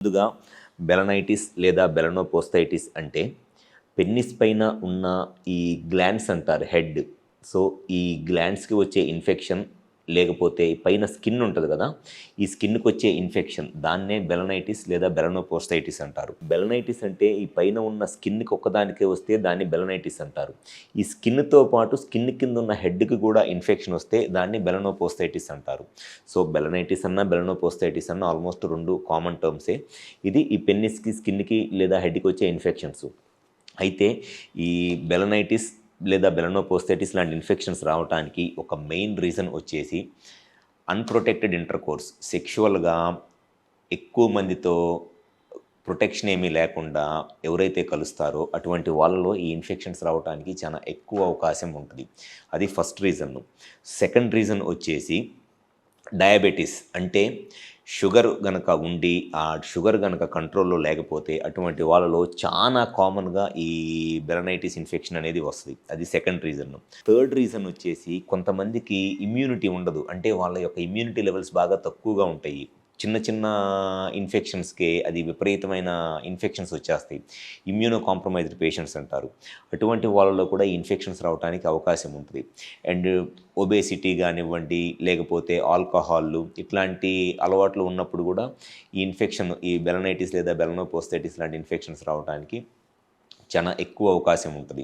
ముందుగా బెలనైటిస్ లేదా బెలనోపోస్టైటిస్ అంటే పెన్నిస్ పైన ఉన్న ఈ గ్లాండ్స్ అంటారు హెడ్. సో, ఈ గ్లాండ్స్‌కి వచ్చే ఇన్ఫెక్షన్ లేకపోతే పైన స్కిన్ ఉంటది కదా! ఈ స్కిన్‌కి వచ్చే ఇన్ఫెక్షన్ దాన్నే బెలనైటిస్ లేదా బెలనోపోస్టైటిస్ అంటారు. బెలనైటిస్ అంటే ఈ పైన ఉన్న స్కిన్‌కి ఒక్కదానికే వస్తే దాన్ని బెలనైటిస్ అంటారు. ఈ స్కిన్‌తో పాటు స్కిన్ కింద ఉన్న హెడ్‌కి కూడా ఇన్ఫెక్షన్ వస్తే దాన్ని బెలనోపోస్టైటిస్ అంటారు. సో, బెలనైటిస్ అన్నా, బెలనోపోస్టైటిస్ అన్నా ఆల్మోస్ట్ 2 కామన్ టర్మ్సే. ఇది ఈ పెన్నిస్‌కి, స్కిన్‌కి లేదా హెడ్‌కి వచ్చే ఇన్ఫెక్షన్స్. అయితే ఈ బెలనైటిస్ లేదా బెలనోపోస్టైటిస్ లాంటి ఇన్ఫెక్షన్స్ రావటానికి ఒక మెయిన్ రీజన్ వచ్చేసి అన్‌ప్రొటెక్టెడ్ ఇంటర్‌కోర్స్. సెక్షువల్‌గా ఎక్కువ మందితో ప్రొటెక్షన్ ఏమీ లేకుండా ఎవరైతే కలుస్తారో అటువంటి వాళ్ళలో ఈ ఇన్ఫెక్షన్స్ రావటానికి చాలా ఎక్కువ అవకాశం ఉంటది. అది ఫస్ట్ రీజన్. సెకండ్ రీజన్ వచ్చేసి డయాబెటిస్. అంటే షుగర్ గనక ఉండి, ఆ షుగర్ గనక కంట్రోల్‌లో లేకపోతే అటువంటి వాళ్ళలో చాలా కామన్‌గా ఈ బెలనైటిస్ ఇన్ఫెక్షన్ అనేది వస్తది. అది సెకండ్ రీజన్. థర్డ్ రీజన్ వచ్చేసి కొంతమందికి ఇమ్యూనిటీ ఉండదు. అంటే వాళ్ళ యొక్క ఇమ్యూనిటీ లెవెల్స్ బాగా తక్కువగా ఉంటాయి. చిన్న చిన్న ఇన్ఫెక్షన్స్‌కే అది విపరీతమైన ఇన్ఫెక్షన్స్ వచ్చేస్తాయి. ఇమ్యూనో కాంప్రమైజ్డ్ పేషెంట్స్ అంటారు. అటువంటి వాళ్ళలో కూడా ఈ ఇన్ఫెక్షన్స్ రావటానికి అవకాశం ఉంటది. అండ్ ఒబేసిటీ గానివ్వండి, లేకపోతే ఆల్కహాల్లు ఇట్లాంటి అలవాట్లు ఉన్నప్పుడు గూడా ఈ ఇన్ఫెక్షన్ ఈ బెలనైటిస్ లేదా బెలనోపోస్టైటిస్ లాంటి ఇన్ఫెక్షన్స్ రావటానికి చాలా ఎక్కువ అవకాశం ఉంటది.